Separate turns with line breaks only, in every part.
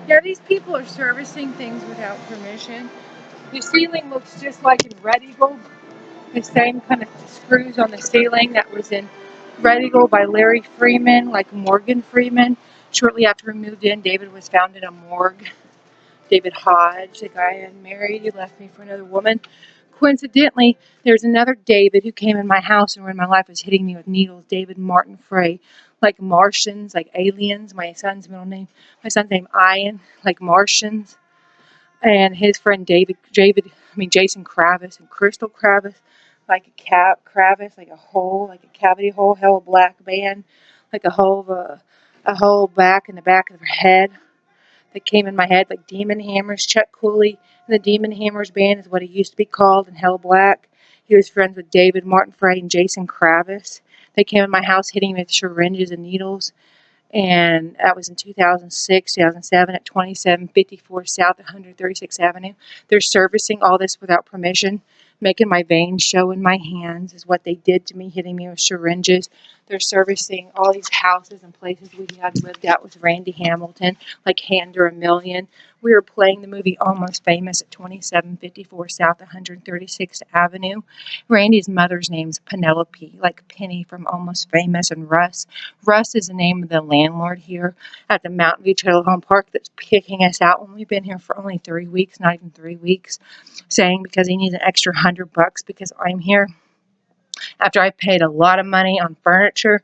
Yeah, these people are servicing things without permission. The ceiling looks just like in Red Eagle. The same kind of screws on the ceiling that was in Red Eagle by Larry Freeman, like Morgan Freeman. Shortly after we moved in, David was found in a morgue. David Hodge, the guy I had married, he left me for another woman. Coincidentally, there's another David who came in my house and when my life was hitting me with needles. David Martin Frey, like Martians, like aliens. My son's name, Ian, like Martians. And his friend Jason Kravis and Crystal Kravis, like a Kravis, like a hole, like a cavity hole, hell black band, like a hole back in the back of her head that came in my head, like Demon Hammers, Chuck Cooley, and the Demon Hammers band is what he used to be called in Hell Black. He was friends with David Martin Frey and Jason Kravis. They came in my house hitting me with syringes and needles, and that was in 2006, 2007 at 2754 South 136th Avenue. They're servicing all this without permission, making my veins show in my hands is what they did to me, hitting me with syringes. They're servicing all these houses and places we had lived at with Randy Hamilton, like Hand Her a Million. We were playing the movie Almost Famous at 2754 South 136th Avenue. Randy's mother's name's Penneople, like Penny from Almost Famous, and Russ. Russ is the name of the landlord here at the Mountainview Trailer Home Park that's kicking us out when we've been here for only 3 weeks, not even 3 weeks, saying because he needs an extra $100 because I'm here after I paid a lot of money on furniture,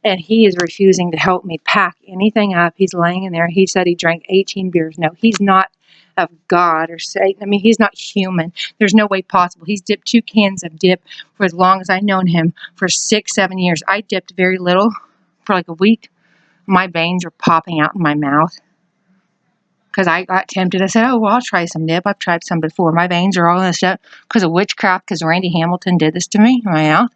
and he is refusing to help me pack anything up. He's laying in there. He said he drank 18 beers. No, he's not of God or Satan. I mean, he's not human. There's no way possible. He's dipped 2 cans of dip for as long as I've known him, for 6, 7 years. I dipped very little for like a week. My veins are popping out in my mouth because I got tempted. I said, oh, well, I'll try some dip. I've tried some before. My veins are all messed up because of witchcraft, because Randy Hamilton did this to me in my mouth.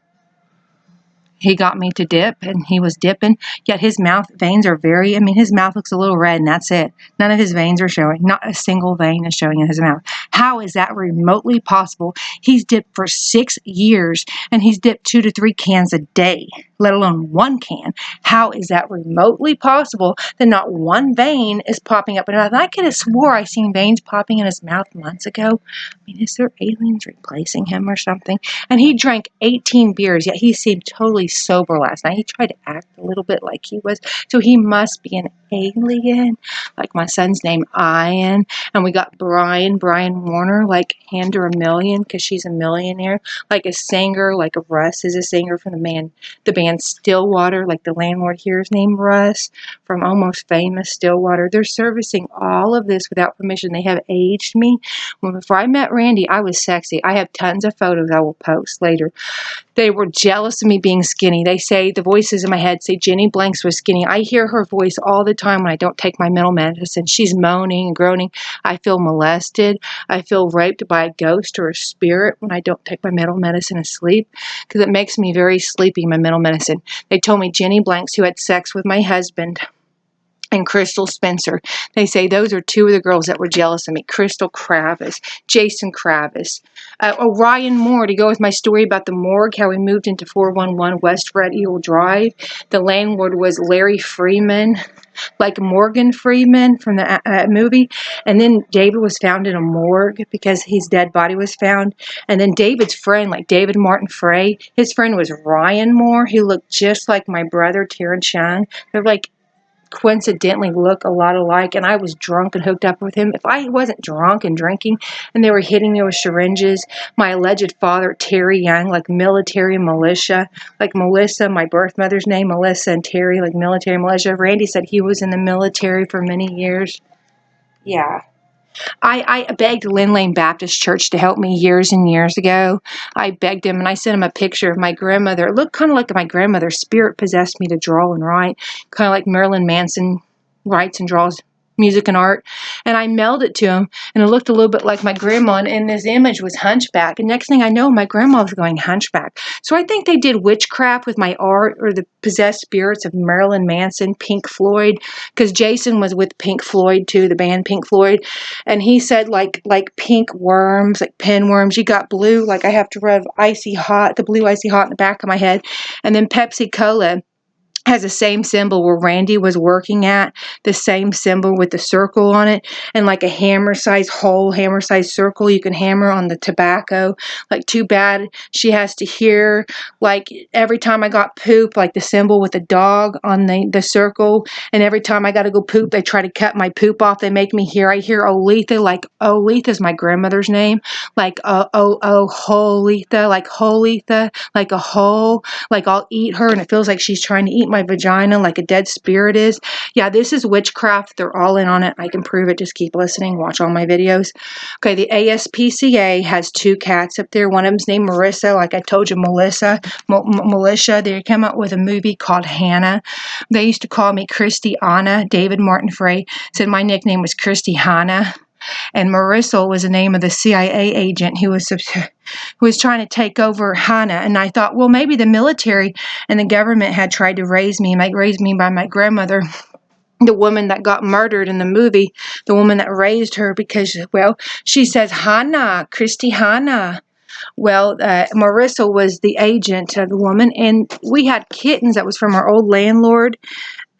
He got me to dip, and he was dipping, yet his mouth veins are his mouth looks a little red, and that's it. None of his veins are showing. Not a single vein is showing in his mouth. How is that remotely possible? He's dipped for 6 years, and he's dipped 2 to 3 cans a day, let alone 1 can. How is that remotely possible that not one vein is popping up in his mouth? And I could have swore I seen veins popping in his mouth months ago. I mean, is there aliens replacing him or something? And he drank 18 beers, yet he seemed totally sober last night. He tried to act a little bit like he was. So he must be an alien. Like my son's name, Ian. And we got Brian Warner, like Hand Her a Million, because she's a millionaire. Like a singer, like a Russ is a singer from the band Stillwater, like the landlord here is named Russ, from Almost Famous, Stillwater. They're servicing all of this without permission. They have aged me. Well, before I met Randy, I was sexy. I have tons of photos I will post later. They were jealous of me being skinny. They say, the voices in my head say Jenny Blanks was skinny. I hear her voice all the time when I don't take my mental medicine. She's moaning and groaning. I feel molested. I feel raped by a ghost or a spirit when I don't take my mental medicine and sleep, because it makes me very sleepy, my mental medicine. They told me Jenny Blanks, who had sex with my husband, and Crystal Spencer. They say those are 2 of the girls that were jealous of me. Crystal Kravis, Jason Kravis. Ryan Moore, to go with my story about the morgue, how we moved into 411 West Red Eagle Drive. The landlord was Larry Freeman, like Morgan Freeman from the movie. And then David was found in a morgue because his dead body was found. And then David's friend, like David Martin Frey, his friend was Ryan Moore. He looked just like my brother, Terrence Young. They're like, coincidentally look a lot alike, and I was drunk and hooked up with him. If I wasn't drunk and drinking and they were hitting me with syringes, my alleged father, Terry Young, like military and militia, like Melissa, my birth mother's name, Melissa, and Terry, like military and militia. Randy said he was in the military for many years. Yeah. I begged Lynn Lane Baptist Church to help me years and years ago. I begged him, and I sent him a picture of my grandmother. It looked kind of like my grandmother. Spirit possessed me to draw and write, kind of like Marilyn Manson writes and draws music and art. And I mailed it to him, and it looked a little bit like my grandma, and this image was hunchback. And next thing I know, my grandma was going hunchback. So I think they did witchcraft with my art, or the possessed spirits of Marilyn Manson, Pink Floyd, because Jason was with Pink Floyd too, the band Pink Floyd. And he said like pink worms, like pinworms. You got blue, like I have to rub icy hot, the blue icy hot in the back of my head. And then Pepsi Cola has the same symbol where Randy was working at, the same symbol with the circle on it, and like a hammer-sized hole, hammer-sized circle you can hammer on the tobacco. Like, too bad she has to hear, like, every time I got poop, like the symbol with the dog on the circle, and every time I got to go poop, they try to cut my poop off. They make me hear, I hear Oletha, like, Oletha is my grandmother's name, like, Holetha, like, Holetha, like a hole, like I'll eat her, and it feels like she's trying to eat my vagina like a dead spirit is. Yeah, this is witchcraft. They're all in on it. I can prove it. Just keep listening. Watch all my videos. Okay, the ASPCA has 2 cats up there. One of them's named Marissa. Like I told you, Militia. They came out with a movie called Hannah. They used to call me Kristina. David Martin Frey said my nickname was Christy Hannah. And Marissa was the name of the CIA agent who was trying to take over Hannah. And I thought, well, maybe the military and the government had tried to raise me by my grandmother, the woman that got murdered in the movie, the woman that raised her, because, well, she says, Hannah, Christy Hannah. Well, Marissa was the agent of the woman, and we had kittens that was from our old landlord.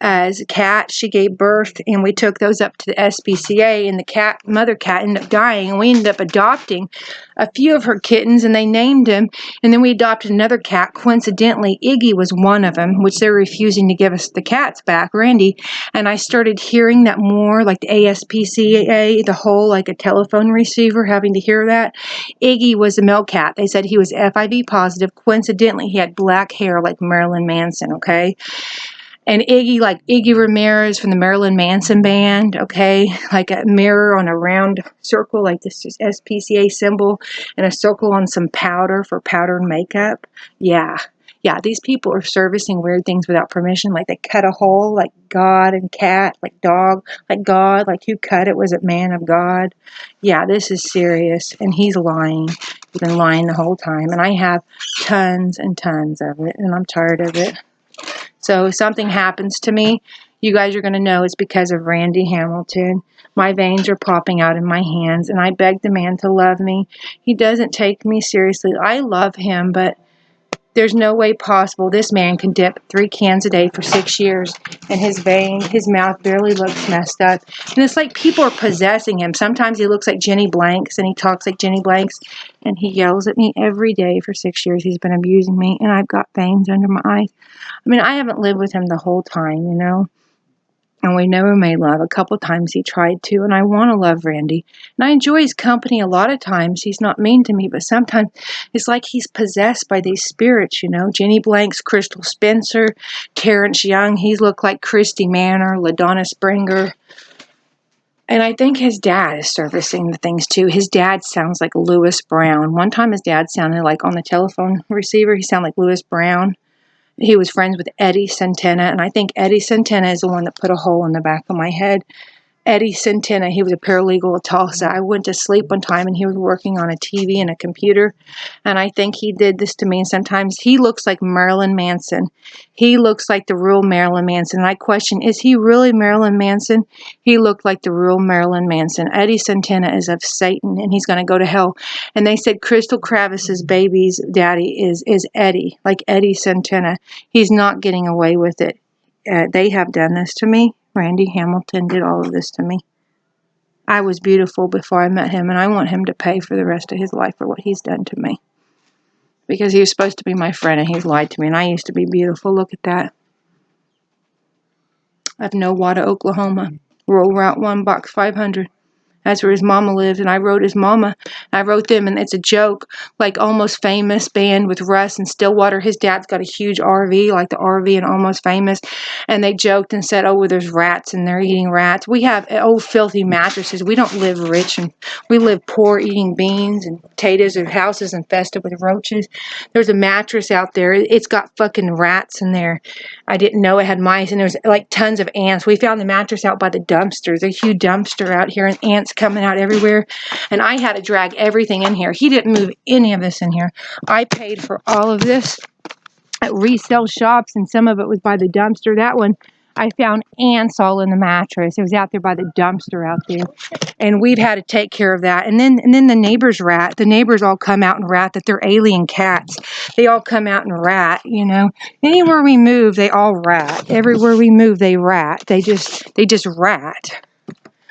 As a cat, she gave birth, and we took those up to the SPCA, and the mother cat ended up dying, and we ended up adopting a few of her kittens, and they named them, and then we adopted another cat. Coincidentally, Iggy was one of them, which they were refusing to give us the cats back, Randy, and I started hearing that more, like the ASPCA, the whole, like a telephone receiver, having to hear that. Iggy was a male cat. They said he was FIV positive. Coincidentally, he had black hair like Marilyn Manson, okay? And Iggy, like Iggy Ramirez from the Marilyn Manson band, okay? Like a mirror on a round circle, like this is SPCA symbol, and a circle on some powder for powder and makeup. Yeah. Yeah, these people are servicing weird things without permission. Like they cut a hole, like God and cat, like dog, like God, like who cut it? Was it man of God? Yeah, this is serious. And he's lying. He's been lying the whole time. And I have tons and tons of it, and I'm tired of it. So if something happens to me, you guys are going to know it's because of Randy Hamilton. My veins are popping out in my hands, and I beg the man to love me. He doesn't take me seriously. I love him, but there's no way possible this man can dip 3 cans a day for 6 years, and his mouth barely looks messed up. And it's like people are possessing him. Sometimes he looks like Jenny Blanks, and he talks like Jenny Blanks, and he yells at me every day for 6 years. He's been abusing me, and I've got veins under my eyes. I mean, I haven't lived with him the whole time, you know, and we never made love. A couple times he tried to, and I want to love Randy, and I enjoy his company a lot of times. He's not mean to me, but sometimes it's like he's possessed by these spirits, you know. Jenny Blanks, Crystal Spencer, Terrence Young, he's looked like Christy Manor, LaDonna Springer. And I think his dad is servicing the things too. His dad sounds like Lewis Brown. One time his dad sounded like on the telephone receiver, he sounded like Lewis Brown. He was friends with Eddie Santana, and I think Eddie Santana is the one that put a hole in the back of my head. Eddie Santana, he was a paralegal at Tulsa. I went to sleep one time, and he was working on a TV and a computer, and I think he did this to me, and sometimes he looks like Marilyn Manson. He looks like the real Marilyn Manson, and I question, is he really Marilyn Manson? He looked like the real Marilyn Manson. Eddie Santana is of Satan, and he's going to go to hell. And they said Crystal Kravis's baby's daddy is Eddie, like Eddie Santana. He's not getting away with it. They have done this to me. Randy Hamilton did all of this to me. I was beautiful before I met him, and I want him to pay for the rest of his life for what he's done to me. Because he was supposed to be my friend, and he's lied to me, and I used to be beautiful. Look at that. Of Nowata, Oklahoma. Rural Route 1, Box 500. That's where his mama lived, and I wrote his mama. I wrote them, and it's a joke, like Almost Famous band with Russ and Stillwater. His dad's got a huge RV, like the RV in Almost Famous, and they joked and said, oh, well, there's rats, and they're eating rats. We have old filthy mattresses. We don't live rich, and we live poor, eating beans and potatoes. There's houses infested with roaches. There's a mattress out there. It's got fucking rats in there. I didn't know it had mice, and there's like tons of ants. We found the mattress out by the dumpsters. There's a huge dumpster out here, and ants coming out everywhere, and I had to drag everything in here. He didn't move any of this in here. I paid for all of this at resale shops, and some of it was by the dumpster. That one, I found ants all in the mattress. It was out there by the dumpster out there. And we've had to take care of that. And then the neighbors rat. The neighbors all come out and rat that they're alien cats. They all come out and rat, you know. Anywhere we move, they all rat. Everywhere we move, they rat. They just rat.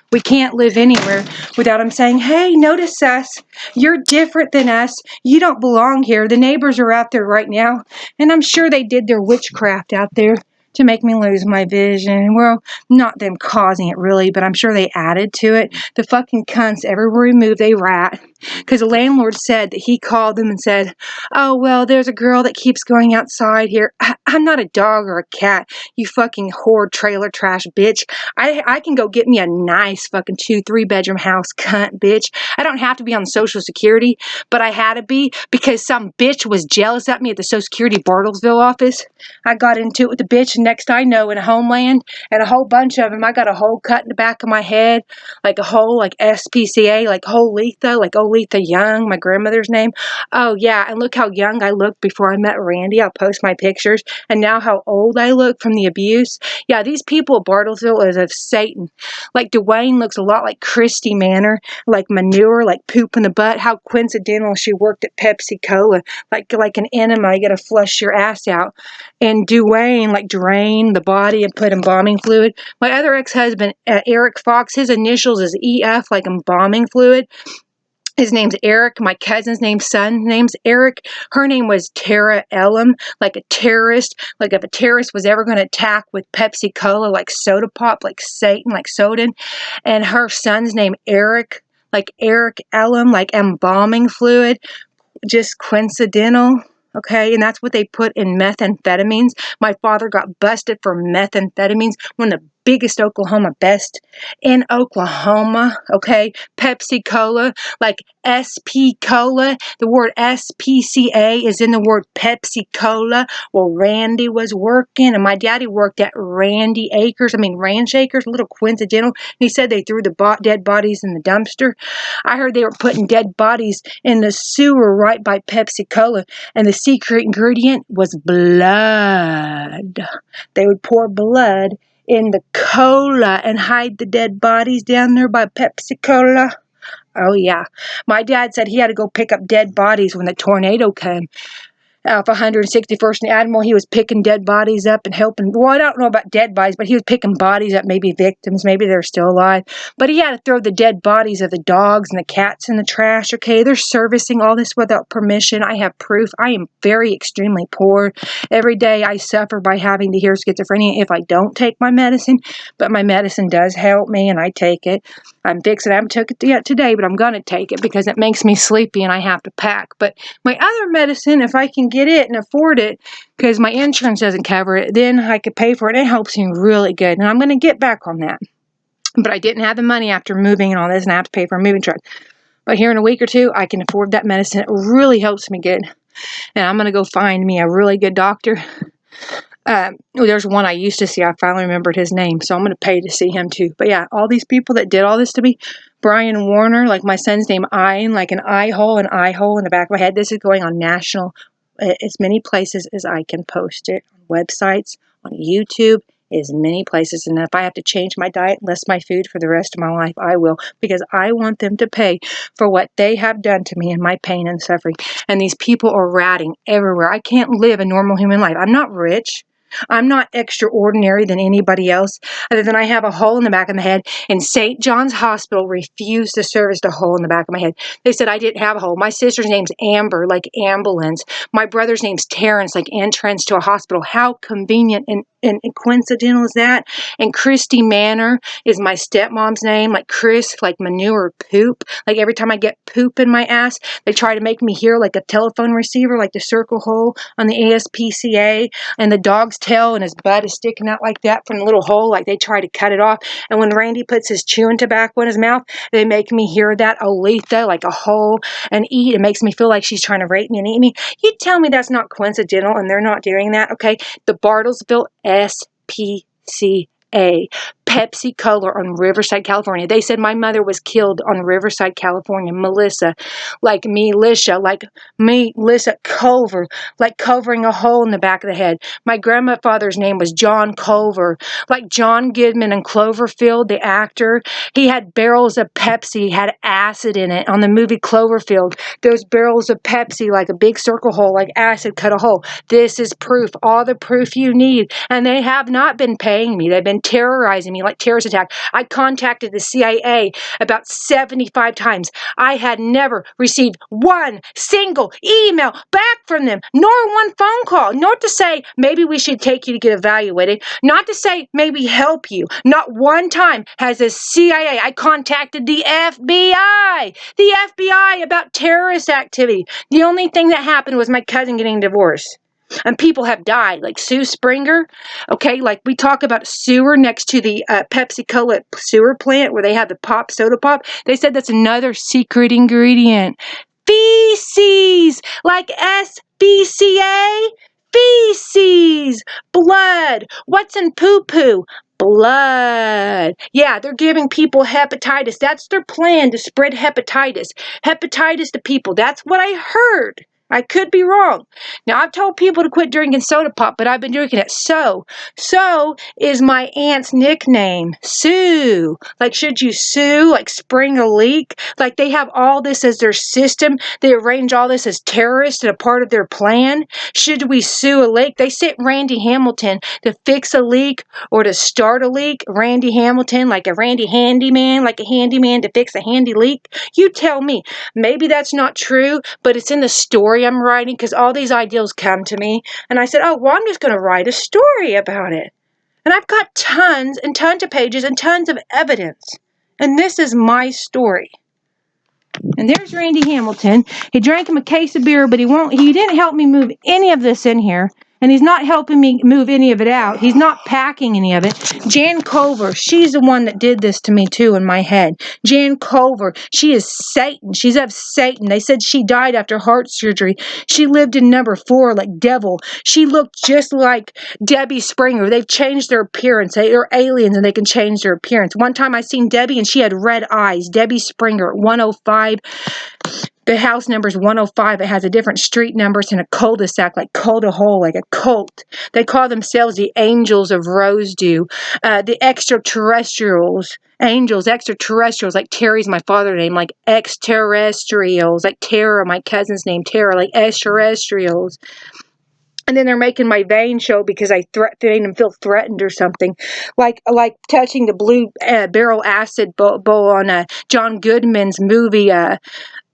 We can't live anywhere without them saying, hey, notice us. You're different than us. You don't belong here. The neighbors are out there right now. And I'm sure they did their witchcraft out there to make me lose my vision. Well, not them causing it really, but I'm sure they added to it. The fucking cunts, everywhere we move, they rat. Because the landlord said that he called them and said, oh, well, there's a girl that keeps going outside here. I'm not a dog or a cat, you fucking whore trailer trash bitch. I can go get me a nice fucking 2-3 bedroom house, cunt bitch. I don't have to be on Social Security, but I had to be because some bitch was jealous at me at the Social Security Bartlesville office. I got into it with the bitch, and next I know, in a Homeland, and a whole bunch of them, I got a hole cut in the back of my head, like a hole, like SPCA, like Holetha, like Oletha Young, my grandmother's name. Oh yeah, and look how young I looked before I met Randy. I'll post my pictures, and now how old I look from the abuse. Yeah, these people at Bartlesville is of Satan. Like Dewayne looks a lot like Christy Manor, like manure, like poop in the butt. How coincidental she worked at Pepsi Cola, like an enema. You gotta flush your ass out. And Dewayne, like drain the body and put embalming fluid. My other ex-husband, Eric Fox, his initials is EF, like embalming fluid. His name's Eric. My cousin's name's Eric. Her name was Tara Elam, like a terrorist. Like if a terrorist was ever going to attack with Pepsi Cola, like soda pop, like Satan, like Soden. And her son's name Eric, like Eric Elam, like embalming fluid. Just coincidental. Okay, and that's what they put in methamphetamines. My father got busted for methamphetamines, one of the biggest Oklahoma best in Oklahoma. Okay, Pepsi Cola, like SP Cola. The word SPCA is in the word Pepsi Cola. Well, Randy was working, and my daddy worked at Ranch Acres, a little coincidental. And he said they threw the dead bodies in the dumpster. I heard they were putting dead bodies in the sewer right by Pepsi Cola, and the secret ingredient was blood. They would pour blood in the cola and hide the dead bodies down there by Pepsi Cola. Oh yeah. My dad said he had to go pick up dead bodies when the tornado came. Off 161st and Admiral, he was picking dead bodies up and helping. Well, I don't know about dead bodies, but he was picking bodies up, maybe victims, maybe they're still alive. But he had to throw the dead bodies of the dogs and the cats in the trash. Okay, they're servicing all this without permission. I have proof. I am very extremely poor. Every day I suffer by having to hear schizophrenia if I don't take my medicine. But my medicine does help me, and I take it. I'm fixing it. I haven't took it yet today, but I'm going to take it because it makes me sleepy and I have to pack. But my other medicine, if I can get it and afford it, because my insurance doesn't cover it, then I could pay for it. It helps me really good. And I'm going to get back on that. But I didn't have the money after moving and all this, and I have to pay for a moving truck. But here in a week or two, I can afford that medicine. It really helps me good. And I'm going to go find me a really good doctor. There's one I used to see. I finally remembered his name, so I'm going to pay to see him too. But yeah, all these people that did all this to me, Brian Warner, like my son's name, Ian, like an eye hole in the back of my head. This is going on national, as many places as I can post it, on websites, on YouTube, as many places. And if I have to change my diet, less my food for the rest of my life, I will, because I want them to pay for what they have done to me and my pain and suffering. And these people are ratting everywhere. I can't live a normal human life. I'm not rich. I'm not extraordinary than anybody else, other than I have a hole in the back of my head, and St. John's Hospital refused to service the hole in the back of my head. They said I didn't have a hole. My sister's name's Amber, like ambulance. My brother's name's Terrence, like entrance to a hospital. How convenient and coincidental is that? And Christy Manor is my stepmom's name, like Chris, like manure poop. Like every time I get poop in my ass, they try to make me hear like a telephone receiver, like the circle hole on the ASPCA, and the dog's tail and his butt is sticking out like that from the little hole, like they try to cut it off. And when Randy puts his chewing tobacco in his mouth, they make me hear that Oletha, like a hole, and eat. It makes me feel like she's trying to rape me and eat me. You tell me that's not coincidental and they're not doing that, okay? The Bartlesville SPCA,
Pepsi color on Riverside, California. They said my mother was killed on Riverside, California. Melissa, like Melissa Culver, like covering a hole in the back of the head. My grandfather's name was John Culver, like John Goodman in Cloverfield, the actor. He had barrels of Pepsi, had acid in it on the movie Cloverfield. Those barrels of Pepsi, like a big circle hole, like acid cut a hole. This is proof, all the proof you need. And they have not been paying me. They've been terrorizing me like terrorist attack. I contacted the CIA about 75 times. I had never received one single email back from them, nor one phone call, nor to say maybe we should take you to get evaluated, not to say maybe help you. Not one time has the CIA, I contacted the FBI about terrorist activity. The only thing that happened was my cousin getting divorced. And people have died, like Sue Springer, okay, like we talk about sewer next to the Pepsi-Cola sewer plant where they have the pop, soda pop. They said that's another secret ingredient. Feces, like SPCA, feces, blood. What's in poo-poo? Blood. Yeah, they're giving people hepatitis. That's their plan, to spread hepatitis. Hepatitis to people. That's what I heard. I could be wrong. Now, I've told people to quit drinking soda pop, but I've been drinking it. So is my aunt's nickname, Sue. Like, should you sue? Like, spring a leak? Like, they have all this as their system. They arrange all this as terrorists and a part of their plan. Should we sue a leak? They sent Randy Hamilton to fix a leak or to start a leak. Randy Hamilton, like a Randy handyman, like a handyman to fix a handy leak. You tell me. Maybe that's not true, but it's in the story I'm writing because all these ideas come to me. And I said, oh, well, I'm just going to write a story about it. And I've got tons and tons of pages and tons of evidence. And this is my story. And there's Randy Hamilton. He drank him a case of beer, but he didn't help me move any of this in here. And he's not helping me move any of it out. He's not packing any of it. Jan Culver, she's the one that did this to me too in my head. Jan Culver, she is Satan. She's of Satan. They said she died after heart surgery. She lived in number 4 like devil. She looked just like Debbie Springer. They've changed their appearance. They're aliens and they can change their appearance. One time I seen Debbie and she had red eyes. Debbie Springer, 105. The house number is 105. It has a different street numbers and a cul-de-sac, like cul-de-hole, like a cult. They call themselves the angels of Rosedew. The extraterrestrials, angels, extraterrestrials, like Terry's my father's name, like extraterrestrials, like Tara, my cousin's name, Tara, like extraterrestrials. And then they're making my vein show because I made them feel threatened or something. Like touching the blue barrel acid bowl on John Goodman's movie,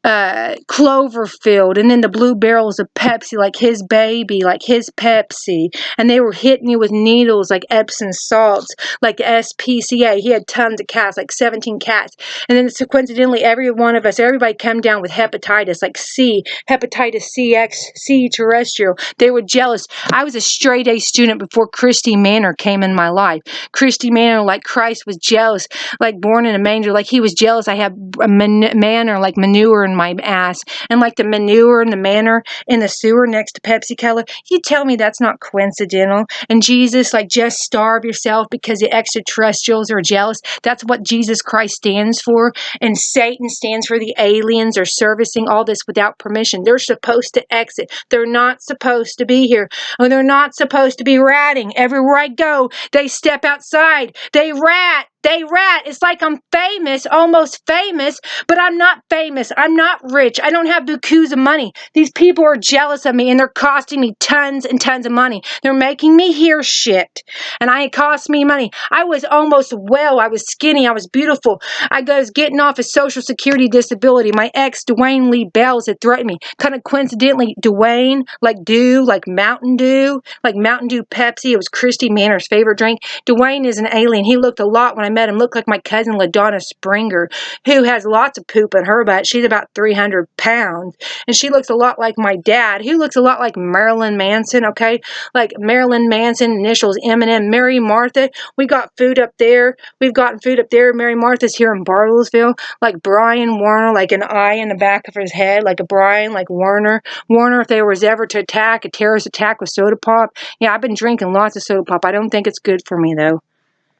Cloverfield, and then the blue barrels of Pepsi, like his baby, like his Pepsi, and they were hitting you with needles like Epsom salts, like SPCA. He had tons of cats, like 17 cats, and then coincidentally, every one of us, everybody come down with hepatitis, like C, hepatitis CX, C terrestrial. They were jealous. I was a straight A student before Christy Manor came in my life. Christy Manor, like Christ was jealous, like born in a manger, like he was jealous. I have a manor, like manure in my ass, and like the manure and the manor in the sewer next to Pepsi Cola. You tell me that's not coincidental. And Jesus, like, just starve yourself because the extraterrestrials are jealous. That's what Jesus Christ stands for. And Satan stands for the aliens are servicing all this without permission. They're supposed to exit. They're not supposed to be here. Oh, they're not supposed to be ratting. Everywhere I go, they step outside. They rat. They rat. It's like I'm famous, almost famous, but I'm not famous. I'm not rich. I don't have bukus of money. These people are jealous of me and they're costing me tons and tons of money. They're making me hear shit. And it cost me money. I was almost well. I was skinny. I was beautiful. I was getting off a social security disability. My ex, Dewayne Lee Bales, had threatened me. Kind of coincidentally, Dewayne, like Dew, like Mountain Dew Pepsi. It was Christy Manor's favorite drink. Dewayne is an alien. He looked a lot when I met him, looked like my cousin LaDonna Springer, who has lots of poop in her butt. She's about 300 pounds. And she looks a lot like my dad, who looks a lot like Marilyn Manson, okay? Like Marilyn Manson, initials M&M, Mary Martha. We got food up there. We've gotten food up there. Mary Martha's here in Bartlesville. Like Brian Warner, like an eye in the back of his head, like a Brian, like Warner. Warner, if there was ever to attack, a terrorist attack with soda pop. Yeah, I've been drinking lots of soda pop. I don't think it's good for me, though.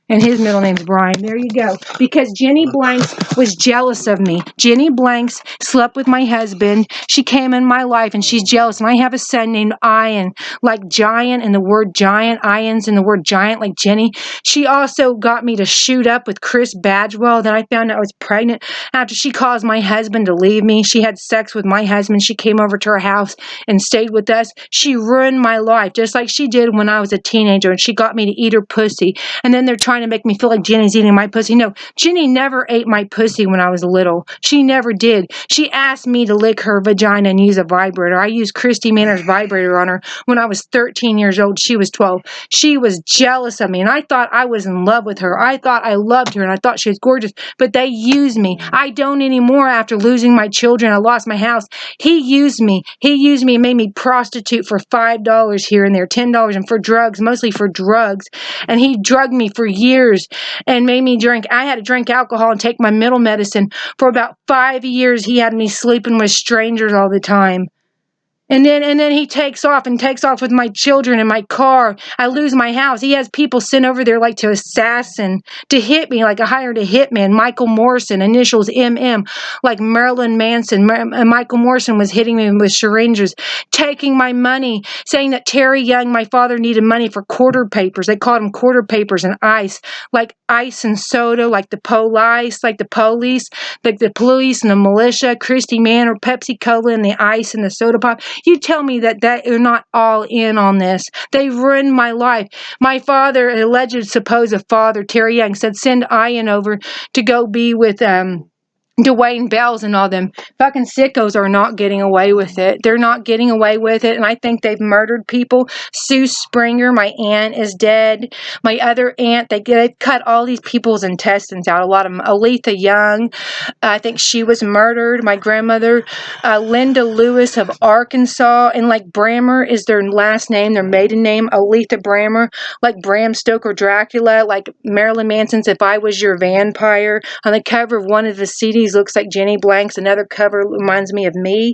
And his middle name's Brian. There you go. Because Jenny Blanks was jealous of me. Jenny Blanks slept with my husband. She came in my life and she's jealous. And I have a son named Ian, like giant in the word giant. Ian's in the word giant, like Jenny. She also got me to shoot up with Chris Badgewell. Then I found out I was pregnant. After she caused my husband to leave me, she had sex with my husband. She came over to our house and stayed with us. She ruined my life, just like she did when I was a teenager. And she got me to eat her pussy. And then they're trying to make me feel like Jenny's eating my pussy. No, Jenny never ate my pussy when I was little. She never did. She asked me to lick her vagina and use a vibrator. I used Christy Manor's vibrator on her when I was 13 years old. She was 12. She was jealous of me, and I thought I was in love with her. I thought I loved her, and I thought she was gorgeous, but they used me. I don't anymore after losing my children. I lost my house. He used me. He used me and made me prostitute for $5 here and there, $10, and for drugs, mostly for drugs. And he drugged me for years and made me drink. I had to drink alcohol and take my middle medicine for about 5 years. He had me sleeping with strangers all the time. And then he takes off with my children and my car. I lose my house. He has people sent over there like to assassin, to hit me, like I hired a hitman, Michael Morrison, initials MM, like Marilyn Manson. Michael Morrison was hitting me with syringes, taking my money, saying that Terry Young, my father, needed money for quarter papers. They called them quarter papers and ice, like ice and soda, like the police, like the police and the militia, Christy Manor, Pepsi Cola, and the ice and the soda pop. You tell me that they're not all in on this. They ruined my life. My father, alleged supposed father, Terry Young, said send Ian over to go be with Dewayne Bales and all them. Fucking sickos are not getting away with it. They're not getting away with it, and I think they've murdered people. Sue Springer, my aunt, is dead. My other aunt, they cut all these people's intestines out, a lot of them. Aletha Young, I think she was murdered. My grandmother, Linda Lewis of Arkansas, and like Brammer is their last name, their maiden name, Aletha Brammer, like Bram Stoker Dracula, like Marilyn Manson's If I Was Your Vampire. On the cover of one of the CDs looks like Jenny Blanks. Another cover reminds me of me.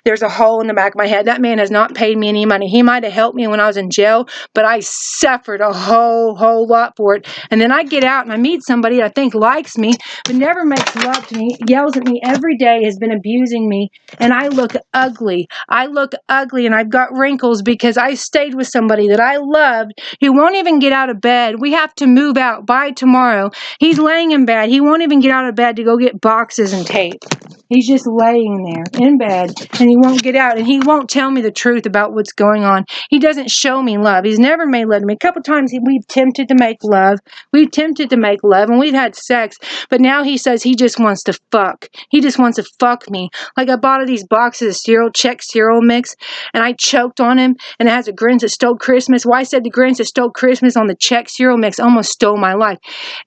There's a hole in the back of my head. That man has not paid me any money. He might have helped me when I was in jail, but I suffered a whole lot for it. And then I get out and I meet somebody I think likes me, but never makes love to me, yells at me every day, has been abusing me, and I look ugly. I look ugly, and I've got wrinkles because I stayed with somebody that I loved who won't even get out of bed. We have to move out by tomorrow. He's laying in bed. He won't even get out of bed to go get boxes and tape. He's just laying there in bed, and he won't get out, and he won't tell me the truth about what's going on. He doesn't show me love. He's never made love to me. A couple times we've attempted to make love. We've attempted to make love, and we've had sex, but now he says he just wants to fuck. He just wants to fuck me. Like I bought these boxes of cereal, Chex cereal mix, and I choked on him, and it has a Grinch that stole Christmas. Well, I said the Grinch that stole Christmas on the Chex cereal mix almost stole my life.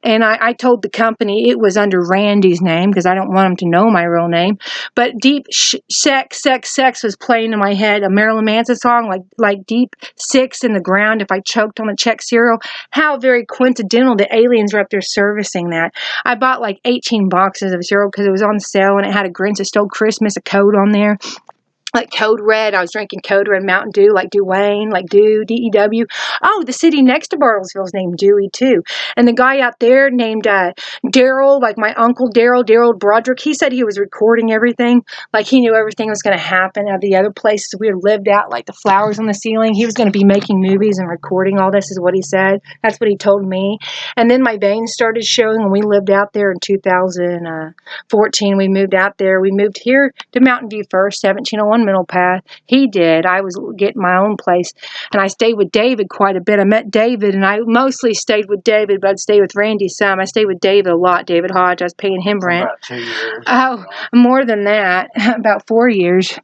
And I told the company it was under Randy's name because I don't want him to know my real name. But deep sex was playing in my head. A Marilyn Manson song, like deep six in the ground if I choked on the Chex cereal. How very coincidental the aliens were up there servicing that. I bought like 18 boxes of cereal because it was on sale and it had a Grinch that stole Christmas, a code on there. Like Code Red. I was drinking Code Red Mountain Dew, like Dewayne, like Dew, D-E-W. Oh, the city next to Bartlesville is named Dewey, too. And the guy out there named Daryl, like my uncle Daryl Broderick, he said he was recording everything. Like he knew everything was going to happen at the other places we lived at, like the flowers on the ceiling. He was going to be making movies and recording all this is what he said. That's what he told me. And then my veins started showing when we lived out there in 2014. We moved out there. We moved here to Mountain View first, 1701 Middle Path. He did. I was getting my own place, and I stayed with David quite a bit. I met David, and I mostly stayed with David, but I'd stay with Randy some. I stayed with David a lot, David Hodge. I was paying him rent.
About 2 years.
Oh, more than that, about 4 years.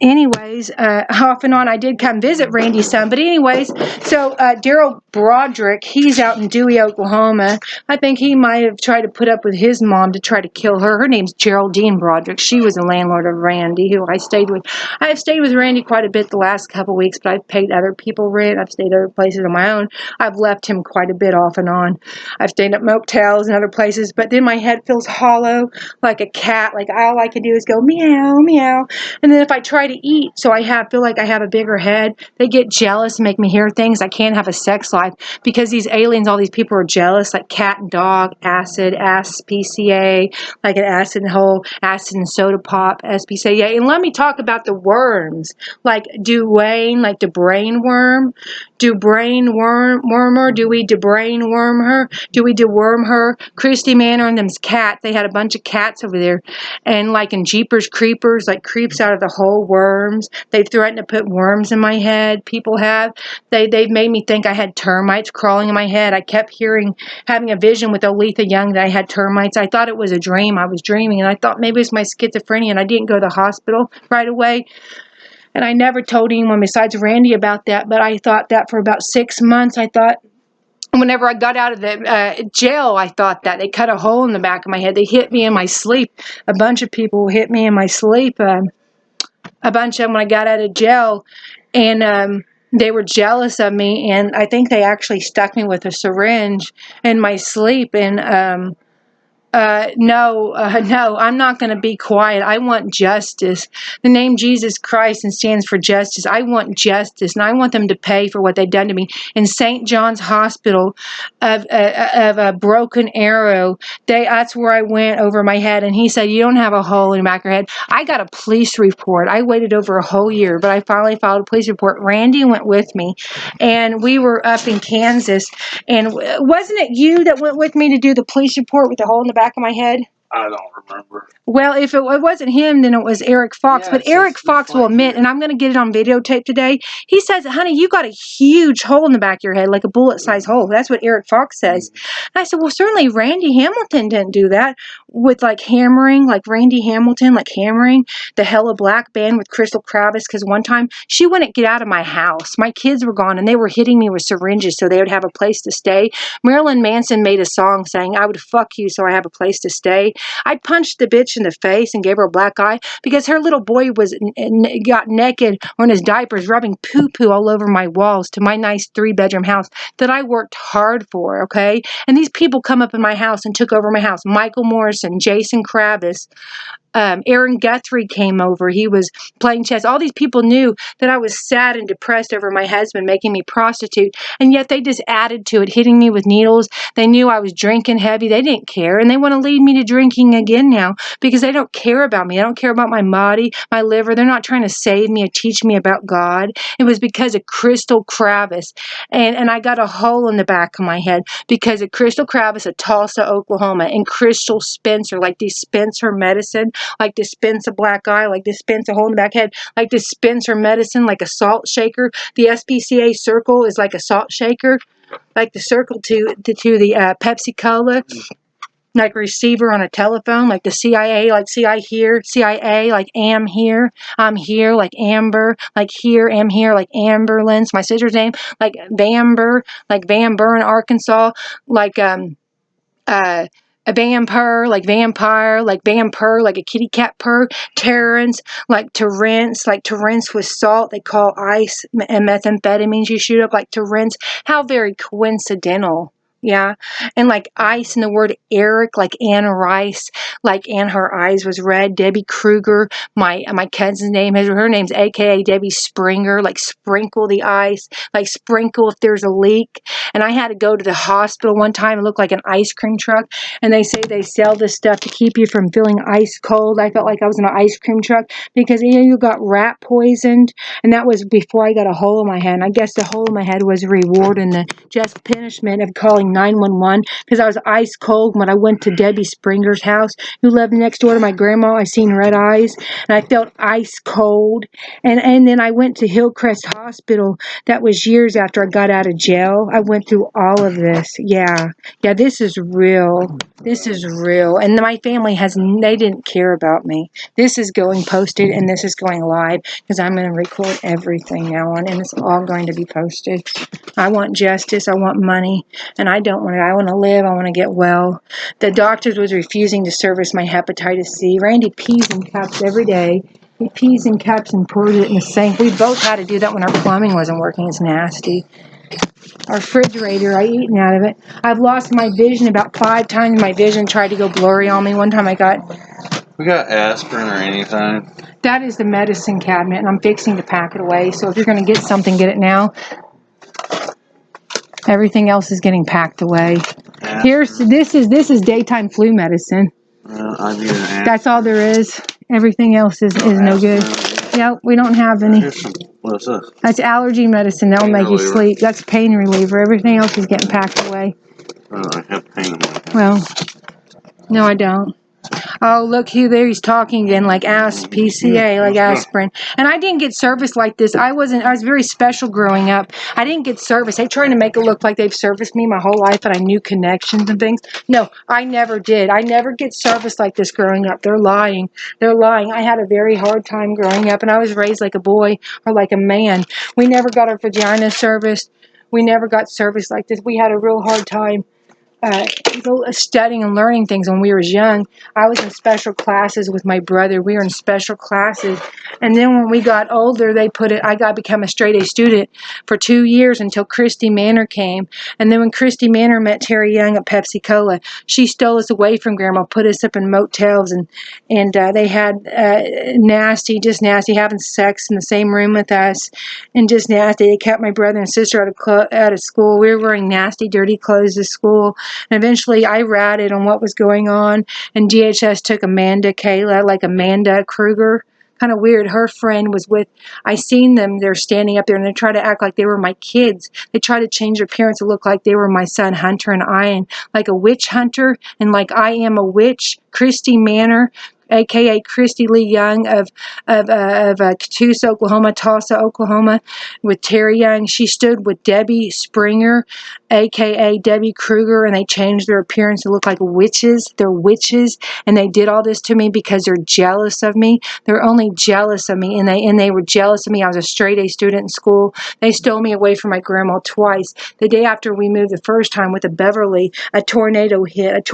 Anyways, off and on, I did come visit Randy's son. But anyways, so Daryl Broderick, he's out in Dewey, Oklahoma. I think he might have tried to put up with his mom to try to kill her. Her name's Geraldine Broderick. She was a landlord of Randy, who I stayed with. I have stayed with Randy quite a bit the last couple weeks, but I've paid other people rent. I've stayed other places on my own. I've left him quite a bit off and on. I've stayed at motels and other places, but then my head feels hollow like a cat. Like all I can do is go meow, meow. And then if I try to eat, so I feel like I have a bigger head. They get jealous and make me hear things. I can't have a sex life God, because these aliens, all these people are jealous, like cat and dog, acid, SPCA, like an acid and whole, acid and soda pop, SPCA. And let me talk about the worms, like dewayne, like the brain worm. Do brain worm her? Do we debrain worm her? Do we deworm her? Christy Manor and them's cat. They had a bunch of cats over there. And like in Jeepers Creepers, like creeps out of the hole worms. They've threatened to put worms in my head. People have. They've made me think I had termites crawling in my head. I kept having a vision with Oletha Young that I had termites. I thought it was a dream. I was dreaming. And I thought maybe it's my schizophrenia. And I didn't go to the hospital right away. And I never told anyone besides Randy about that, but I thought that for about 6 months. I thought, whenever I got out of the jail, I thought that. They cut a hole in the back of my head. They hit me in my sleep. A bunch of people hit me in my sleep. A bunch of them when I got out of jail. And they were jealous of me. And I think they actually stuck me with a syringe in my sleep. And no, I'm not going to be quiet. I want justice. The name Jesus Christ stands for justice. I want justice, and I want them to pay for what they've done to me. In St. John's Hospital of a Broken Arrow, that's where I went over my head, and he said, you don't have a hole in the back of your head. I got a police report. I waited over a whole year, but I finally filed a police report. Randy went with me, and we were up in Kansas, and wasn't it you that went with me to do the police report with the hole in the back of my head?
I don't remember.
Well, if it wasn't him, then it was Eric Fox.
Yeah,
but Eric Fox will admit, and I'm going to get it on videotape today, he says, honey, you got a huge hole in the back of your head, like a bullet-sized hole. That's what Eric Fox says. And I said, well, certainly Randy Hamilton didn't do that with, like, hammering, like Randy Hamilton, like hammering the Hella Black band with Kristina Kravis, because one time she wouldn't get out of my house. My kids were gone, and they were hitting me with syringes so they would have a place to stay. Marilyn Manson made a song saying, I would fuck you so I have a place to stay. I punched the bitch in the face and gave her a black eye because her little boy got naked on his diapers, rubbing poo-poo all over my walls to my nice 3-bedroom house that I worked hard for, okay? And these people come up in my house and took over my house. Michael Morrison, Jason Kravis, Aaron Guthrie came over. He was playing chess. All these people knew that I was sad and depressed over my husband making me prostitute, and yet they just added to it, hitting me with needles. They knew I was drinking heavy. They didn't care, and they want to lead me to drinking again now because they don't care about me. They don't care about my body, my liver. They're not trying to save me or teach me about God. It was because of Kristina Kravis, and I got a hole in the back of my head because of Kristina Kravis of Tulsa, Oklahoma, and Crystal Spencer, like dispense her medicine, like dispense a black eye, like dispense a hole in the back head, like dispense her medicine, like a salt shaker. The SPCA circle is like a salt shaker, like the circle to the Pepsi Cola, like a receiver on a telephone, like the CIA, like CI here, CIA, like am here, I'm here, like Amber, like here, am here, like Amberlynn's my sister's name, like Vamber, like Van Buren, Arkansas, like a vampire, like vampire, like vampire, like a kitty cat purr, Terrence, like to rinse with salt. They call ice and methamphetamines you shoot up, like to rinse. How very coincidental. Yeah. And like ice in the word Eric, like Anna Rice, like and her eyes was red. Debbie Kruger, my cousin's name, her name's AKA Debbie Springer, like sprinkle the ice, like sprinkle if there's a leak. And I had to go to the hospital one time. It looked like an ice cream truck. And they say they sell this stuff to keep you from feeling ice cold. I felt like I was in an ice cream truck because you got rat poisoned. And that was before I got a hole in my head. And I guess the hole in my head was a reward and the just punishment of calling 911 because I was ice cold when I went to Debbie Springer's house, who lived next door to my grandma. I seen red eyes and I felt ice cold. And then I went to Hillcrest Hospital. That was years after I got out of jail. I went through all of this. Yeah, this is real. This is real. And my family they didn't care about me. This is going posted and this is going live because I'm going to record everything now on, and it's all going to be posted. I want justice. I want money, and I don't want it. I want to live. I want to get well. The doctors was refusing to service my hepatitis C. Randy pees in cups every day. He pees in cups and pours it in the sink. We both had to do that when our plumbing wasn't working. It's nasty. Our refrigerator, I eaten out of it. I've lost my vision about 5 times. My vision tried to go blurry on me. One time
We got aspirin or anything?
That is the medicine cabinet, and I'm fixing to pack it away. So if you're going to get something, get it now. Everything else is getting packed away.
Aspirin.
This is daytime flu medicine.
I need an aspirin.
That's all there is. Everything else is no good. Yep, we don't have any.
What's this?
That's allergy medicine. That'll make you sleep. That's pain reliever. Everything else is getting packed away.
I have pain in my head.
Well, no, I don't. Oh, look who there, he's talking again, like SPCA, like aspirin. And I didn't get service like this. I was very special growing up. I didn't get service. They trying to make it look like they've serviced me my whole life and I knew connections and things. No, I never did. I never get service like this growing up. They're lying. They're lying. I had a very hard time growing up and I was raised like a boy or like a man. We never got our vagina serviced. We never got service like this. We had a real hard time studying and learning things when we were young. I was in special classes with my brother. We were in special classes. And then when we got older, I got to become a straight A student for 2 years until Kristy Manor came. And then when Kristy Manor met Terry Young at Pepsi Cola, she stole us away from Grandma, put us up in motels, and they had just nasty, having sex in the same room with us, and just nasty. They kept my brother and sister out of school. We were wearing nasty, dirty clothes to school. And eventually I ratted on what was going on, and DHS took Amanda Kayla, like Amanda Kruger. Kind of weird. Her friend was with, I seen them, they're standing up there, and they try to act like they were my kids. They try to change their appearance to look like they were my son Hunter and Ian, like a witch hunter, and like I am a witch. Kristy Manor, aka Kristy Lee Young of Catoosa, Oklahoma, Tulsa, Oklahoma, with Terry Young. She stood with Debbie Springer, aka Debbie Kruger, and they changed their appearance to look like witches. They're witches, and they did all this to me because they're jealous of me. They're only jealous of me, and they were jealous of me. I was a straight A student in school. They stole me away from my grandma twice. The day after we moved the first time with a Beverly, a tornado hit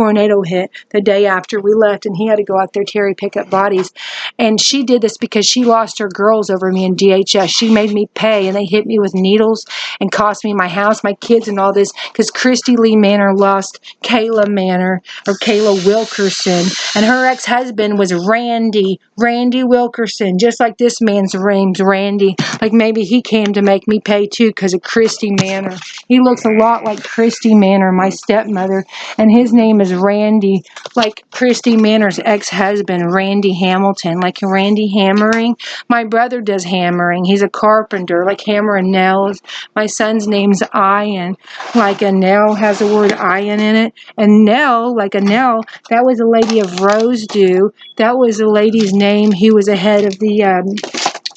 the day after we left, and he had to go out there, Terry, pick up bodies. And she did this because she lost her girls over me in DHS. She made me pay, and they hit me with needles and cost me my house, my kids, and all this, because Kristy Lee Manor lost Kayla Manor, or Kayla Wilkerson, and her ex-husband was Randy Wilkerson, just like this man's name's Randy. Like maybe he came to make me pay too because of Kristy Manor. He looks a lot like Kristy Manor, my stepmother, and his name is Randy, like Kristy Manor's ex-husband, Randy Hamilton, like Randy Hammering. My brother does hammering. He's a carpenter, like hammering nails. My son's name's Ian, like a nail has the word iron in it. And Nell, like a Nell, that was a lady of Rosedew. That was a lady's name. He was a head of the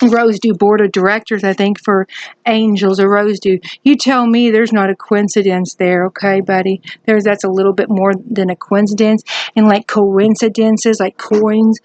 Rosedew board of directors, I think, for Angels or Rosedew. You tell me there's not a coincidence there, okay, buddy? That's a little bit more than a coincidence. And like coincidences, like coins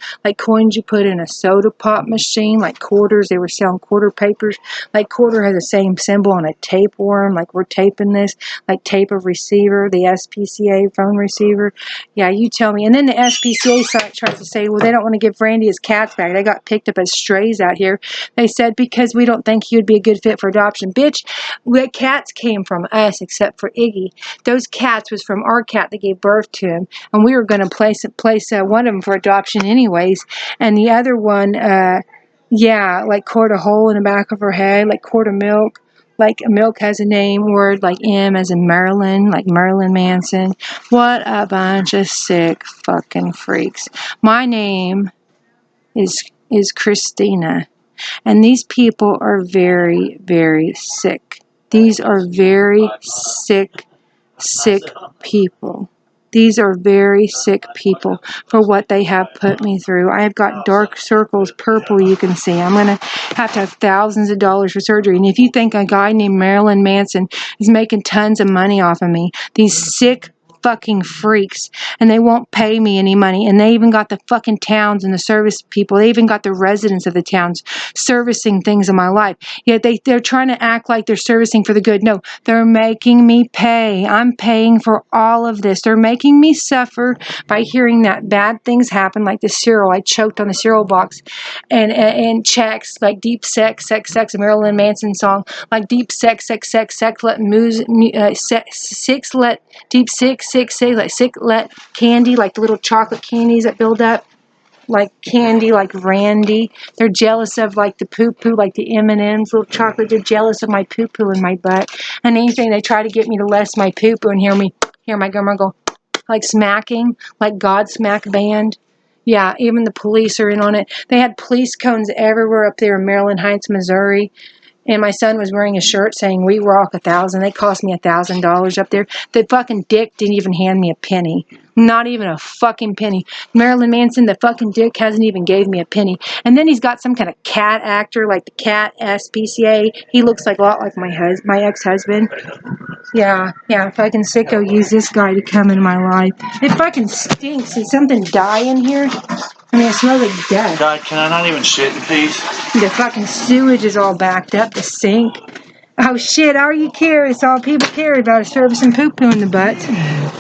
you put in a soda pop machine, like quarters. They were selling quarter papers. Like quarter has the same symbol on a tapeworm, like we're taping this, like tape of receiver, the SPCA phone receiver. Yeah, you tell me. And then the SPCA site tries to say, well, they don't want to give Randy his cats back. They got picked up as strays out here. They said because we don't think he would be a good fit for adoption. Bitch, the cats came from us except for Iggy. Those cats was from our cat that gave birth to him, and we were going to place one of them for adoption anyways, and the other one, yeah, like quart a hole in the back of her head, like quart of milk. Like milk has a name word, like M as in Marilyn, like Marilyn Manson. What a bunch of sick fucking freaks. My name is Kristina. And these people are very, very sick. These are very sick people. These are very sick people for what they have put me through. I have got dark circles, purple, you can see. I'm going to have thousands of dollars for surgery. And if you think a guy named Marilyn Manson is making tons of money off of me, these sick fucking freaks, and they won't pay me any money, and they even got the fucking towns and the service people, they even got the residents of the towns servicing things in my life, yet they're trying to act like they're servicing for the good. No, they're making me pay. I'm paying for all of this. They're making me suffer by hearing that bad things happen, like the cereal. I choked on the cereal box, and chex, like deep sex, a Marilyn Manson song, like deep sex, let let deep sick, like sick, let candy, like the little chocolate candies that build up. like candy, like Randy. They're jealous of like the poo-poo, like the M&M's, little chocolate. They're jealous of my poo-poo in my butt. And anything, they try to get me to less my poo-poo and hear my grandma go, like smacking, like Godsmack band. Yeah, even the police are in on it. They had police cones everywhere up there in Maryland Heights, Missouri. And my son was wearing a shirt saying, "We rock 1,000." They cost me $1,000 up there. The fucking dick didn't even hand me a penny. Not even a fucking penny. Marilyn Manson, the fucking dick, hasn't even gave me a penny. And then he's got some kind of cat actor, like the cat SPCA. He looks like a lot like my ex-husband. Yeah, fucking sicko used this guy to come in my life. It fucking stinks. Did something die in here? I mean, it smells like death.
God, can I not even shit in peace?
The fucking sewage is all backed up, the sink. Oh shit, all you care is all people care about is servicing poo-poo in the butt.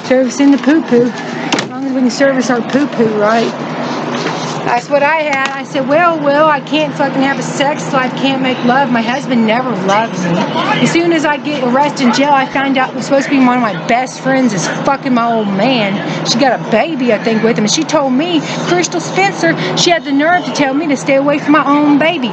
Servicing the poo-poo. As long as we can service our poo-poo right. That's what I had. I said, well, I can't fucking have a sex life, can't make love. My husband never loved me. As soon as I get arrested in jail, I found out it was supposed to be one of my best friends is fucking my old man. She got a baby, I think, with him. And she told me, Crystal Spencer, she had the nerve to tell me to stay away from my own baby.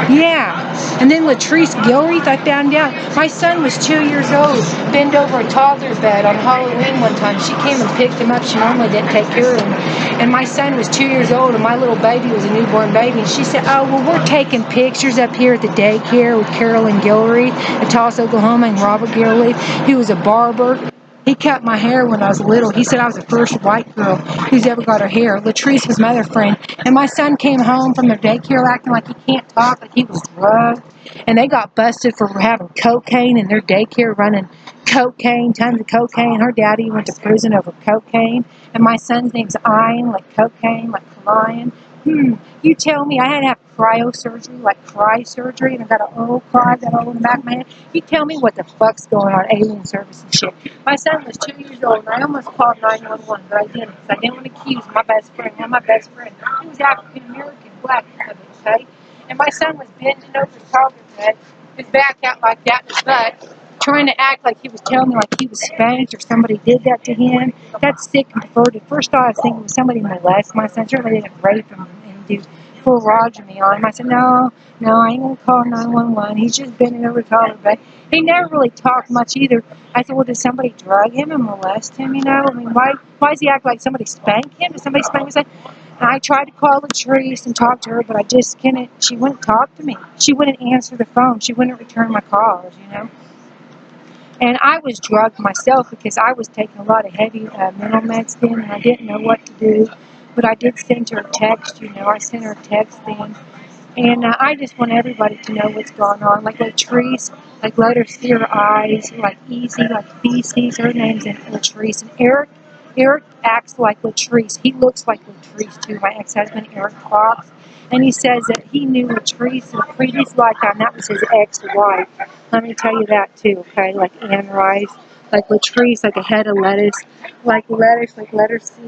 Yeah. And then Latrice Gilreath, I found out. My son was 2 years old, bent over a toddler bed on Halloween one time. She came and picked him up. She normally didn't take care of him. And my son was 2 years old, and my little baby was a newborn baby. And she said, "Oh, well, we're taking pictures up here at the daycare with Carolyn Gilreath at Tulsa, Oklahoma, and Robert Gilreath. He was a barber. He cut my hair when I was little. He said I was the first white girl who's ever got her hair. Latrice was my other friend. And my son came home from their daycare acting like he can't talk, like he was drugged. And they got busted for having cocaine in their daycare, running cocaine, tons of cocaine. Her daddy went to prison over cocaine. And my son's name's Ian, like cocaine, like lion. You tell me I had to have cryosurgery, like cry surgery, and I got an old cry, got all in the back of my head. You tell me what the fuck's going on, alien service and shit. My son was 2 years old, and I almost called 911, but I didn't, because I didn't want to accuse my best friend. One of my best friends, he was African American, black, okay? And my son was bending over his toddler bed, his back out like that, his butt, trying to act like he was telling me like he was spanked or somebody did that to him. That's sick and perverted. First thought I was thinking was somebody molested my son. Certainly didn't rape him and do full Roger me on him. I said, no, I ain't going to call 911. He's just bending over the toddler bed. He never really talked much either. I said, well, did somebody drug him and molest him, you know? I mean, why does he act like somebody spanked him? Did somebody spank him? And I tried to call Latrice and talk to her, but I just couldn't. She wouldn't talk to me. She wouldn't answer the phone. She wouldn't return my calls, you know? And I was drugged myself because I was taking a lot of heavy mental meds then, and I didn't know what to do. But I did send her a text, you know. I sent her a text then. And I just want everybody to know what's going on. Like Latrice, like let her see her eyes, like easy, like feces. Her name's Latrice. And Eric acts like Latrice. He looks like Latrice too, my ex-husband, Eric Fox. And he says that he knew Latrice in a previous lifetime. That was his ex-wife. Let me tell you that too, okay? Like Anne Rice, like Latrice, like a head of lettuce, like letter C,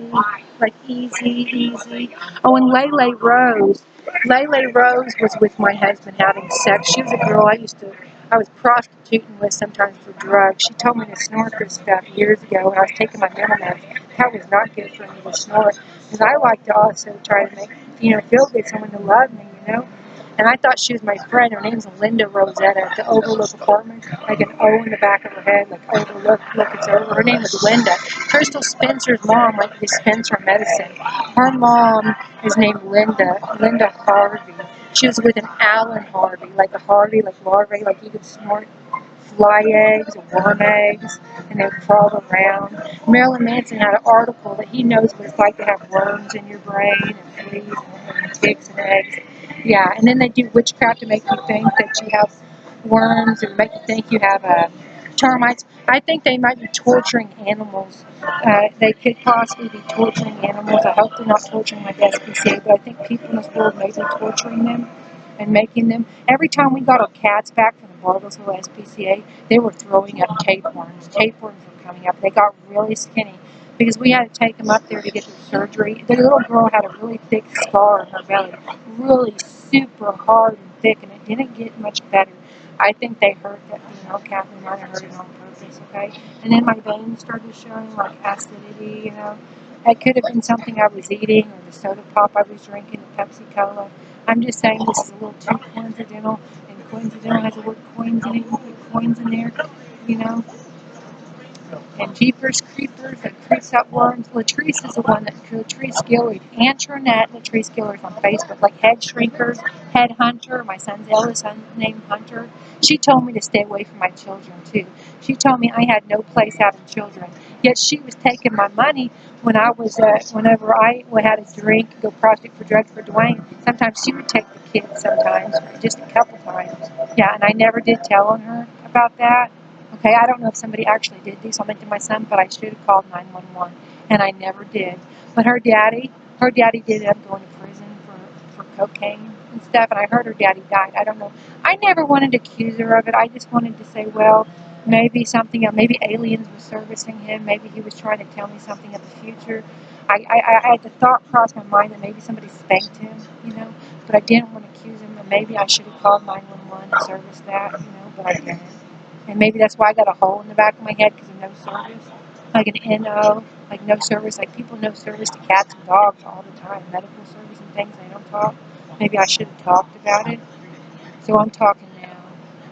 like easy. Oh, and Leyley Rose. Leyley Rose was with my husband having sex. She was a girl I was prostituting with sometimes for drugs. She told me to snort this stuff years ago when I was taking my mental meds. That was not good for me to snort. Because I like to also try to make, feel good, someone to love me, you know. And I thought she was my friend. Her name's Linda Rosetta, the Overlook apartment, like an O in the back of her head, like Overlook, look, it's over. Her name was Linda. Crystal Spencer's mom went to dispense her medicine. Her mom is named Linda Harvey. She was with an Alan Harvey, like a Harvey, like larvae, like you could snort fly eggs or worm eggs, and they would crawl around. Marilyn Manson had an article that he knows what it's like to have worms in your brain and fleas and ticks and eggs. Yeah, and then they do witchcraft to make you think that you have worms or make you think you have termites. I think they might be torturing animals. They could possibly be torturing animals. I hope they're not torturing like SPCA, but I think people in this world may be torturing them and making them. Every time we got our cats back from the Bartlesville SPCA, they were throwing up tapeworms. Tapeworms were coming up. They got really skinny because we had to take them up there to get their surgery. The little girl had a really thick scar in her belly, really super hard and thick, and it didn't get much better. I think they hurt that female cat. They might have hurt it on purpose, okay? And then my veins started showing like acidity, you know.
That could have been something I was eating or the soda pop I was drinking, the Pepsi Cola. I'm just saying this is a little too coincidental, and coincidental has the word coins in it. You put coins in there, you know. And Jeepers Creepers that creeps out worms. Latrice is the one that Latrice Gillard, Antoinette Latrice Gillard on Facebook, like Head Shrinkers, Head Hunter. My son's eldest son named Hunter. She told me to stay away from my children too. She told me I had no place having children. Yet she was taking my money when I was whenever I had a drink, go prostitute for drugs for Dewayne. Sometimes she would take the kids, sometimes just a couple times. Yeah, and I never did tell on her about that. Okay, I don't know if somebody actually did do something to my son, but I should have called 911, and I never did. But her daddy did end up going to prison for cocaine and stuff, and I heard her daddy died. I don't know. I never wanted to accuse her of it. I just wanted to say, well, maybe something, maybe aliens were servicing him. Maybe he was trying to tell me something of the future. I had the thought cross my mind that maybe somebody spanked him, you know, but I didn't want to accuse him, and maybe I should have called 911 and serviced that, you know, but I didn't. And maybe that's why I got a hole in the back of my head because of no service. Like an NO, like no service. Like people no service to cats and dogs all the time. Medical service and things, they don't talk. Maybe I should have talked about it. So I'm talking now.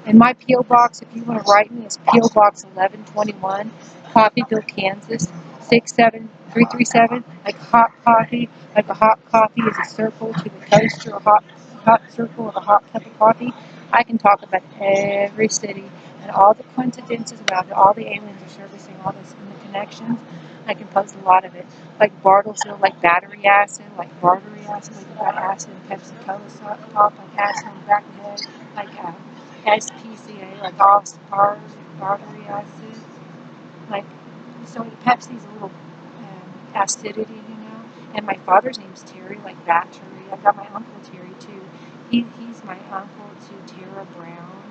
And my P.O. Box, if you want to write me, is P.O. Box 1121, Coffeeville, Kansas, 67337. Like hot coffee, like a hot coffee is a circle to the coaster, a hot circle of a hot cup of coffee. I can talk about every city and all the coincidences about it, all the aliens are servicing, all this and the connections. I can post a lot of it. Like Bartlesville, like battery acid, like bartery acid, like you got acid and Pepsi Cola top, like acid on the back of the head, like SPCA, like all stars, bartery acid. Like, so the Pepsi's a little acidity, you know. And my father's name's Terry, like battery. I got my uncle Terry too. He's my uncle to Tara Brown,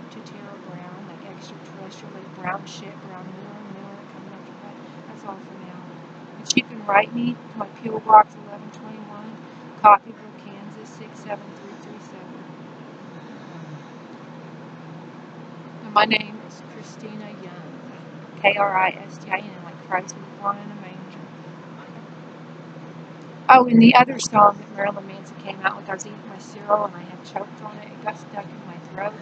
like extraterrestrial, like brown shit, brown mirror coming up to that. That's all for now. But you can write me to my P.O. Box 1121, Coffeeville, Kansas 67337. And my name is Kristina Young, Kristin, like Christ was born in a manger. Oh, and the other song that Marilyn Manson came out with, I was eating my cereal and I had choked on it. It got stuck in my throat.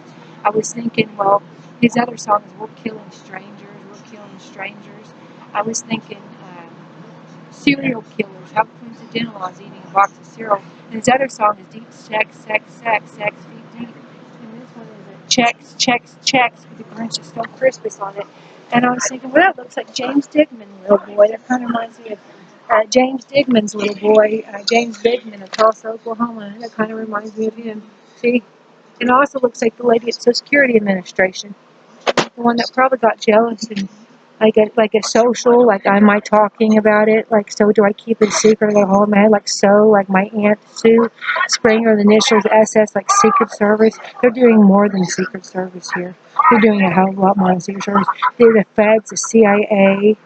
I was thinking, well, his other song is We're Killing Strangers, We're Killing Strangers. I was thinking serial killers. How coincidental I was eating a box of cereal. And his other song is Deep Sex, Sex, Sex, Sex Feet Deep. And this one is a Chex, Chex, Chex with the Grinch Stole Christmas on it. And I was thinking, well, that looks like James Digman, little boy. That kind of reminds me of James Digman's little boy, James Bigman of Tulsa, Oklahoma. That kind of reminds me of him. See? And it also looks like the lady at Social Security Administration. The one that probably got jealous and like a social, like am I talking about it? Like, so do I keep it secret? I got a hold of my head, like so, like my Aunt Sue Springer, the initials SS, like Secret Service. They're doing more than Secret Service here. They're doing a hell of a lot more than Secret Service. They're the feds, the CIA,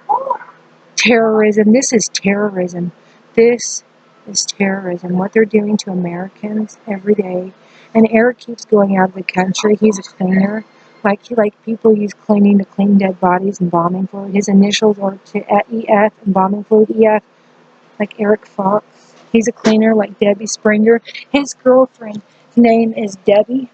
terrorism. This is terrorism. This is terrorism. What they're doing to Americans every day. And Eric keeps going out of the country. He's a cleaner. Like people use cleaning to clean dead bodies and bombing fluid. His initials are to EF and bombing fluid EF. Like Eric Fox. He's a cleaner like Debbie Springer. His girlfriend's name is Debbie.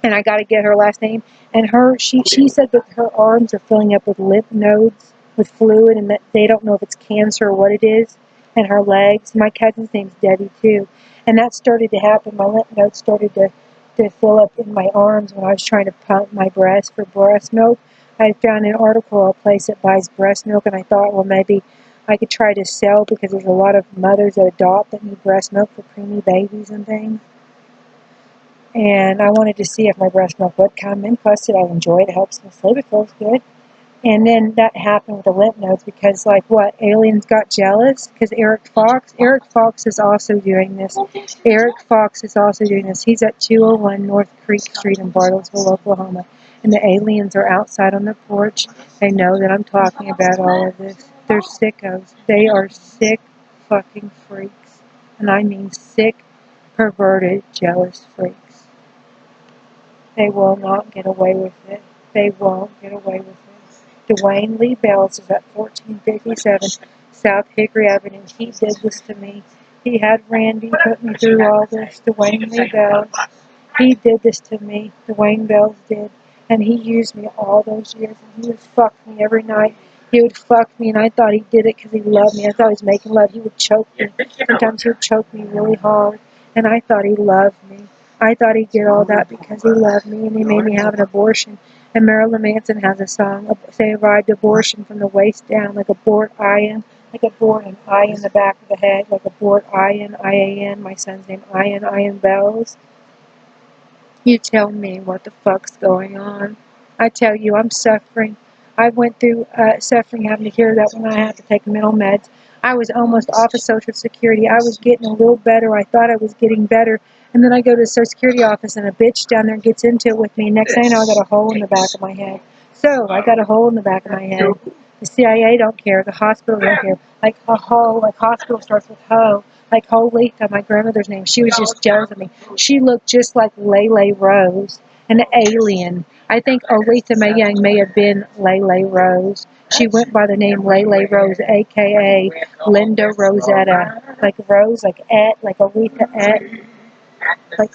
And I got to get her last name. And she said that her arms are filling up with lymph nodes, with fluid, and that they don't know if it's cancer or what it is. And her legs. My cousin's name's Debbie too. And that started to happen. My lymph nodes started to fill up in my arms when I was trying to pump my breast for breast milk. I found an article, a place that buys breast milk, and I thought, well, maybe I could try to sell because there's a lot of mothers that adopt that need breast milk for preemie babies and things. And I wanted to see if my breast milk would come in. Plus, I enjoy it. It helps me sleep. It feels good. And then that happened with the lymph nodes because, like, what? Aliens got jealous? Because Eric Fox is also doing this. Eric Fox is also doing this. He's at 201 North Creek Street in Bartlesville, Oklahoma. And the aliens are outside on the porch. They know that I'm talking about all of this. They're sickos. They are sick fucking freaks. And I mean sick, perverted, jealous freaks. They will not get away with it. They won't get away with it. Dewayne Lee Bales is at 1457 South Hickory Avenue. He did this to me. He had Randy put me through all this, Dewayne Bales. He did this to me, Dewayne Bales did. And he used me all those years. And he would fuck me every night. He would fuck me, and I thought he did it because he loved me. I thought he was making love. He would choke me. Sometimes he would choke me really hard. And I thought he loved me. I thought he did all that because he loved me, and he made me have an abortion. And Marilyn Manson has a song, survived abortion from the waist down, like a bored iron, like a bored and I in the back of the head, like a bored iron, I-A-N, my son's name, Iron Bells. You tell me what the fuck's going on. I tell you, I'm suffering. I went through suffering having to hear that when I had to take mental meds. I was almost off of Social Security. I was getting a little better. I thought I was getting better. And then I go to the Social Security office and a bitch down there gets into it with me. Next thing I know, I got a hole in the back of my head. So, I got a hole in the back of my head. The CIA don't care. The hospital don't care. Like a hole, like hospital starts with ho. Like Holita, my grandmother's name. She was just jealous of me. She looked just like Leyley Rose, an alien. I think Olitha Mayang may have been Leyley Rose. She went by the name Leyley Rose, a.k.a. Linda Rosetta. Like Rose, like Et, like Olitha Et. Like,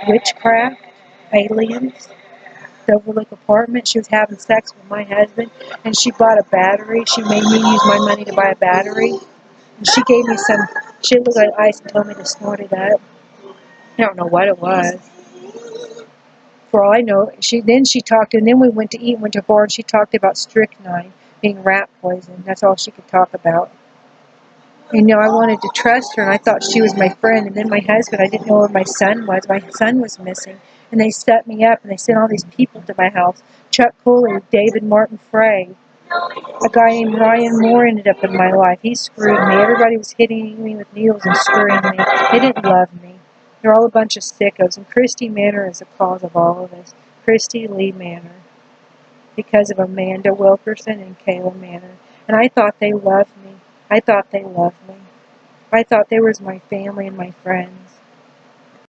witchcraft, aliens, Silver apartment. She was having sex with my husband, and she bought a battery. She made me use my money to buy a battery. And she gave me some shit looked like ice and told me to snort it up. I don't know what it was. For all I know, she talked, and then we went to eat, went to a bar, and she talked about strychnine being rat poison. That's all she could talk about. And, I wanted to trust her, and I thought she was my friend. And then my husband, I didn't know where my son was. My son was missing. And they set me up, and they sent all these people to my house. Chuck Cooley, David Martin Frey. A guy named Ryan Moore ended up in my life. He screwed me. Everybody was hitting me with needles and screwing me. They didn't love me. They're all a bunch of sickos. And Christy Manor is the cause of all of this. Christy Lee Manor. Because of Amanda Wilkerson and Kayla Manor. And I thought they loved me. I thought they loved me. I thought they was my family and my friends.